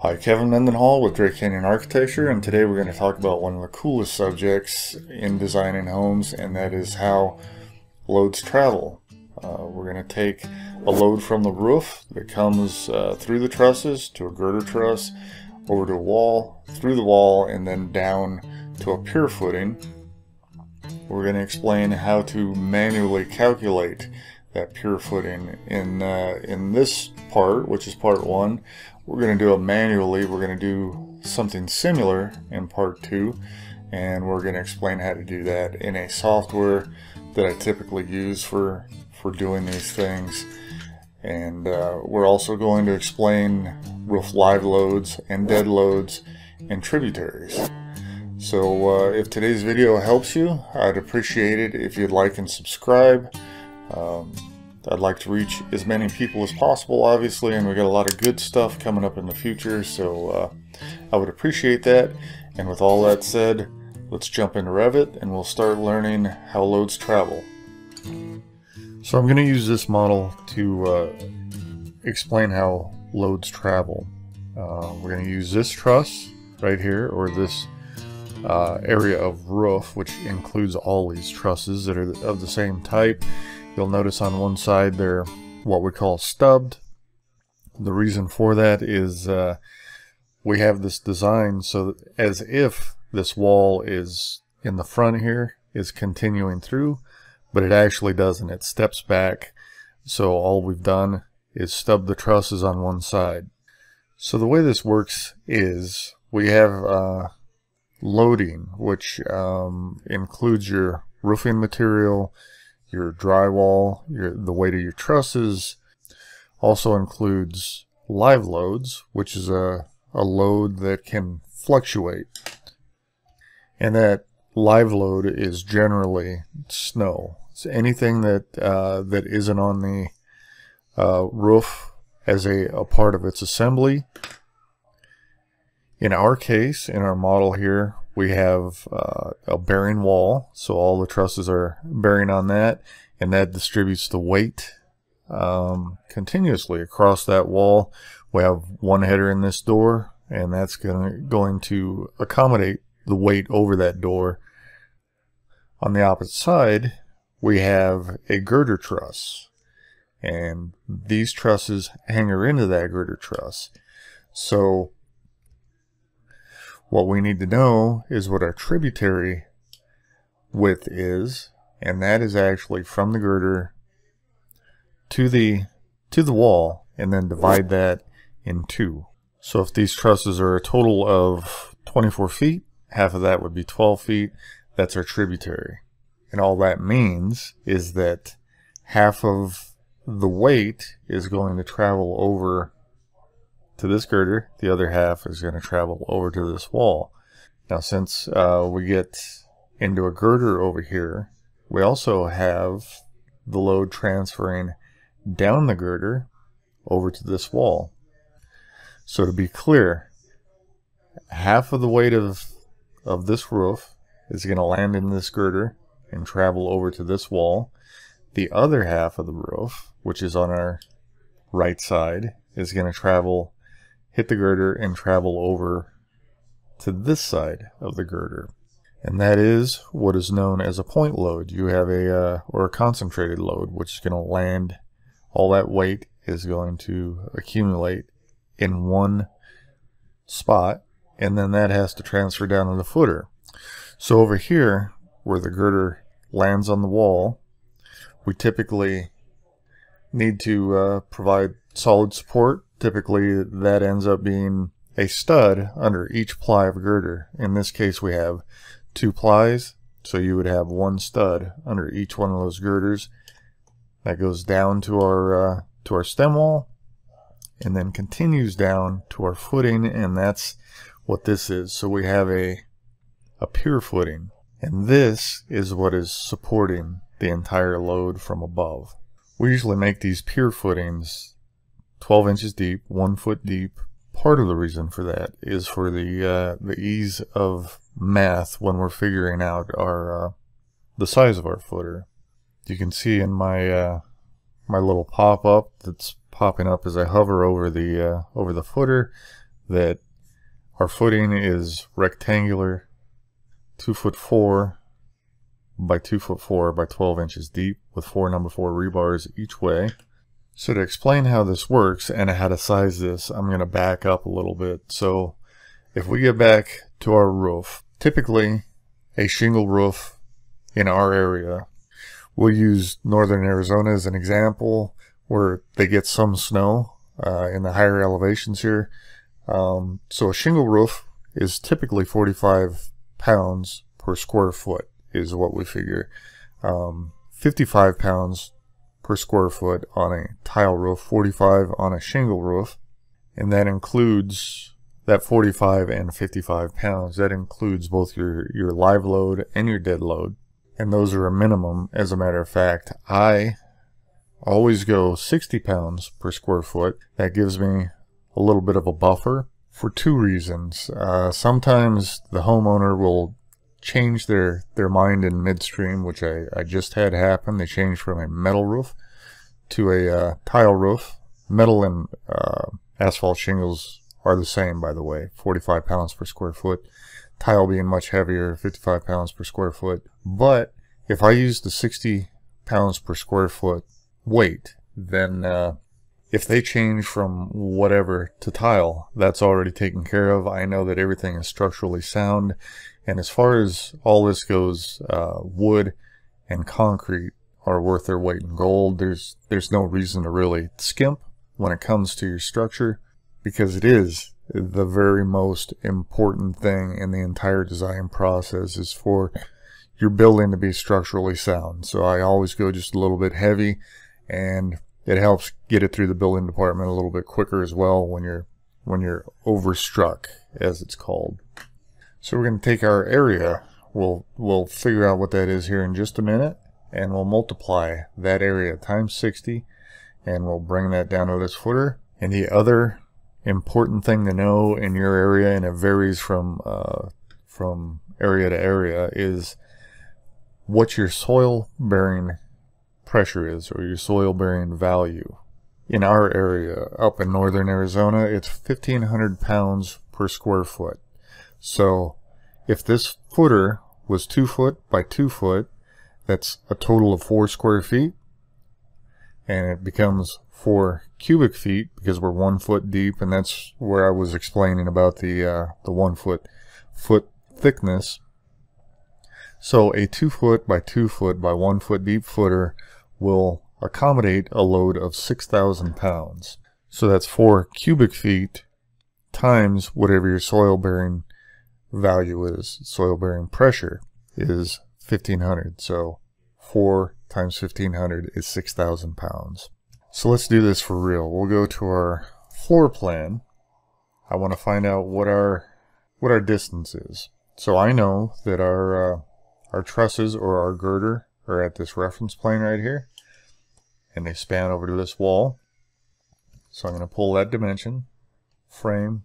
Hi, Kevin Mendenhall with Drake Canyon Architecture, and today we're going to talk about one of the coolest subjects in designing homes, and that is how loads travel. We're going to take a load from the roof that comes through the trusses to a girder truss, over to a wall, through the wall, and then down to a pier footing. We're going to explain how to manually calculate that pier footing. In this part, which is part one, we're going to do it manually. We're going to do something similar in part two, and we're going to explain how to do that in a software that I typically use for doing these things. And we're also going to explain roof live loads and dead loads and tributaries. So if today's video helps you, I'd appreciate it if you'd like and subscribe. I'd like to reach as many people as possible, obviously, and we got a lot of good stuff coming up in the future, so I would appreciate that. And with all that said, let's jump into Revit and we'll start learning how loads travel. So I'm going to use this model to explain how loads travel. We're going to use this truss right here, or this area of roof, which includes all these trusses that are of the same type. You'll notice on one side they're what we call stubbed. The reason for that is we have this design so that as if this wall is in the front here is continuing through, but it actually doesn't. It steps back. So all we've done is stub the trusses on one side. So the way this works is we have loading, which includes your roofing material, your drywall, the weight of your trusses. Also includes live loads, which is a load that can fluctuate. And that live load is generally snow. So anything that that isn't on the roof as a part of its assembly. In our case, in our model here, we have a bearing wall, so all the trusses are bearing on that, and that distributes the weight continuously across that wall. We have one header in this door, and that's going to accommodate the weight over that door. On the opposite side, we have a girder truss, and these trusses hanger into that girder truss. So what we need to know is what our tributary width is, and that is actually from the girder to the wall, and then divide that in two. So if these trusses are a total of 24 feet, half of that would be 12 feet. That's our tributary. And all that means is that half of the weight is going to travel over to this girder, the other half is going to travel over to this wall. Now since we get into a girder over here, we also have the load transferring down the girder over to this wall. So to be clear, half of the weight of this roof is going to land in this girder and travel over to this wall. The other half of the roof, which is on our right side, is going to hit the girder and travel over to this side of the girder. And that is what is known as a point load. You have or a concentrated load, which is going to land, all that weight is going to accumulate in one spot, and then that has to transfer down to the footer. So over here, where the girder lands on the wall, we typically need to provide solid support. Typically that ends up being a stud under each ply of girder. In this case we have 2 plies, so you would have 1 stud under each one of those girders. That goes down to our stem wall and then continues down to our footing, and that's what this is. So we have a pier footing, and this is what is supporting the entire load from above. We usually make these pier footings 12 inches deep, 1 foot deep. Part of the reason for that is for the ease of math when we're figuring out the size of our footer. You can see in my my little pop-up that's popping up as I hover over the footer that our footing is rectangular, 2'4" by 2'4" by 12 inches deep with 4 number 4 rebars each way. So to explain how this works and how to size this, I'm going to back up a little bit. So if we get back to our roof, typically a shingle roof in our area, we'll use northern Arizona as an example where they get some snow in the higher elevations here. So a shingle roof is typically 45 pounds per square foot is what we figure. 55 pounds per square foot on a tile roof, 45 on a shingle roof, and that includes that 45 and 55 pounds. That includes both your live load and your dead load, and those are a minimum. As a matter of fact, I always go 60 pounds per square foot. That gives me a little bit of a buffer for two reasons. Sometimes the homeowner will change their mind in midstream, which I just had happen. They changed from a metal roof to a tile roof. Metal and asphalt shingles are the same, by the way, 45 pounds per square foot. Tile being much heavier, 55 pounds per square foot. But if I use the 60 pounds per square foot weight, then if they change from whatever to tile, that's already taken care of. I know that everything is structurally sound. And as far as all this goes, wood and concrete are worth their weight in gold. There's no reason to really skimp when it comes to your structure, because it is the very most important thing in the entire design process is for your building to be structurally sound. So I always go just a little bit heavy, and it helps get it through the building department a little bit quicker as well when you're overstruck, as it's called. So we're going to take our area, we'll figure out what that is here in just a minute, and we'll multiply that area times 60, and we'll bring that down to this footer. And the other important thing to know in your area, and it varies from area to area, is what your soil bearing pressure is, or your soil bearing value. In our area up in northern Arizona, it's 1,500 pounds per square foot. So if this footer was 2 foot by 2 foot, that's a total of 4 square feet, and it becomes 4 cubic feet because we're 1 foot deep, and that's where I was explaining about the 1 foot thickness. So a 2 foot by 2 foot by 1 foot deep footer will accommodate a load of 6,000 pounds. So that's 4 cubic feet times whatever your soil bearing value is. Soil bearing pressure is 1,500. So 4 times 1,500 is 6,000 pounds. So let's do this for real. We'll go to our floor plan. I want to find out what our distance is. So I know that our trusses or our girder are at this reference plane right here, and they span over to this wall. So I'm going to pull that dimension, frame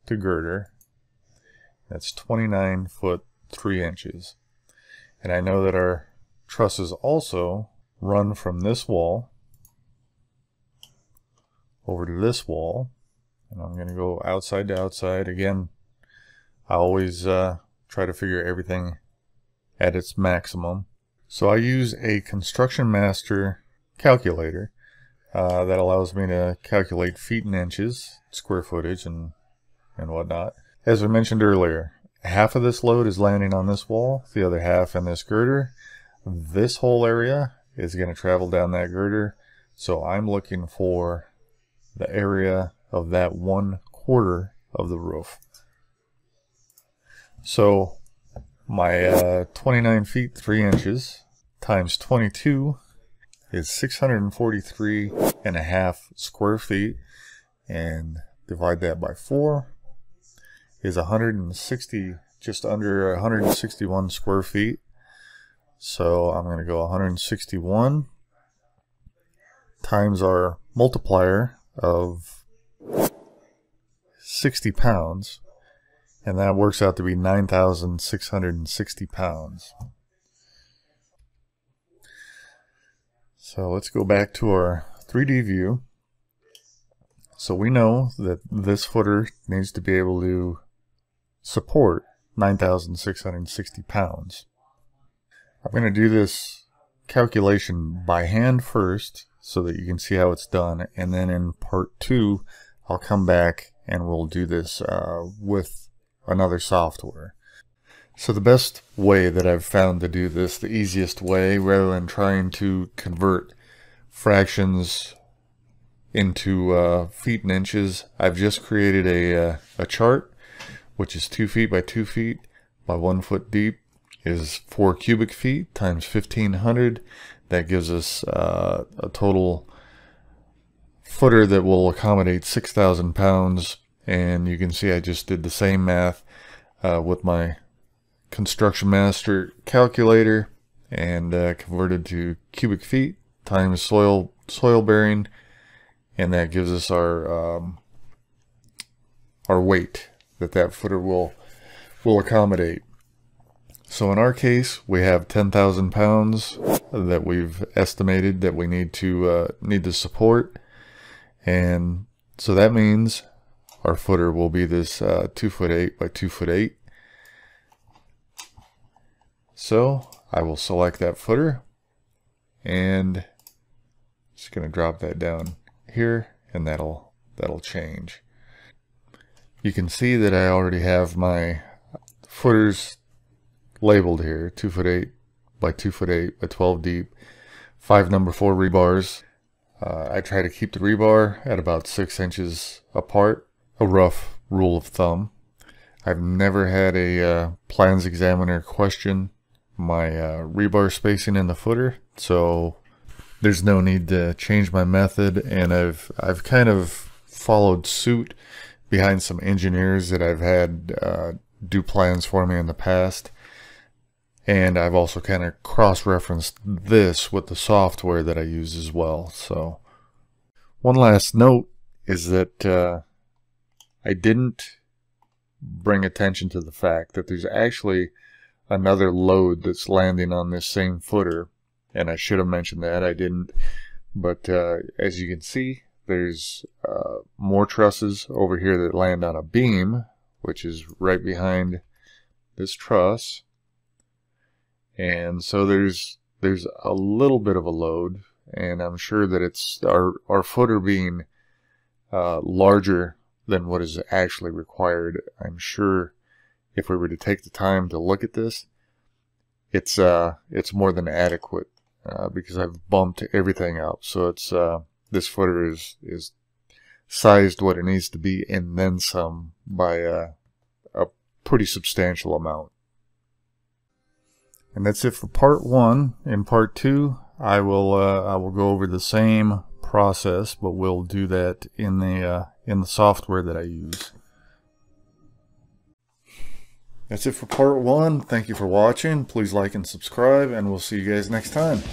to girder. That's 29 foot 3 inches. And I know that our trusses also run from this wall over to this wall, and I'm going to go outside to outside. Again, I always try to figure everything at its maximum. So I use a Construction Master calculator that allows me to calculate feet and inches, square footage, and whatnot. As I mentioned earlier, half of this load is landing on this wall, the other half in this girder. This whole area is going to travel down that girder, so I'm looking for the area of that 1/4 of the roof. So my 29 feet 3 inches times 22 is 643.5 square feet, and divide that by 4 is 160, just under 161 square feet. So I'm going to go 161 times our multiplier of 60 pounds, and that works out to be 9,660 pounds. So let's go back to our 3D view. So we know that this footer needs to be able to support 9,660 pounds. I'm going to do this calculation by hand first so that you can see how it's done, and then in part 2 I'll come back and we'll do this with another software. So the best way that I've found to do this, the easiest way, rather than trying to convert fractions into feet and inches, I've just created a chart, which is 2 feet by 2 feet by 1 foot deep, is 4 cubic feet times 1,500. That gives us a total footer that will accommodate 6,000 pounds. And you can see I just did the same math with my Construction Master calculator and converted to cubic feet times soil bearing, and that gives us our weight that footer will accommodate. So in our case, we have 10,000 pounds that we've estimated that we need to support, and so that means our footer will be this 2'8" by 2'8". So I will select that footer and just going to drop that down here, and that'll change. You can see that I already have my footers labeled here: 2'8" by 2'8" by 12 deep, 5 number 4 rebars. I try to keep the rebar at about 6 inches apart, a rough rule of thumb. I've never had a plans examiner question my rebar spacing in the footer, so there's no need to change my method, and I've kind of followed suit behind some engineers that I've had do plans for me in the past, and I've also kind of cross-referenced this with the software that I use as well. So one last note is that I didn't bring attention to the fact that there's actually another load that's landing on this same footer, and I should have mentioned that. I didn't, but as you can see, there's more trusses over here that land on a beam, which is right behind this truss, and so there's a little bit of a load, and I'm sure that it's our footer being larger than what is actually required. I'm sure if we were to take the time to look at this, it's more than adequate because I've bumped everything up. So it's this footer is sized what it needs to be and then some by a pretty substantial amount. And that's it for part 1. In part 2, I will go over the same process, but we'll do that in the software that I use. That's it for part 1. Thank you for watching. Please like and subscribe, and we'll see you guys next time.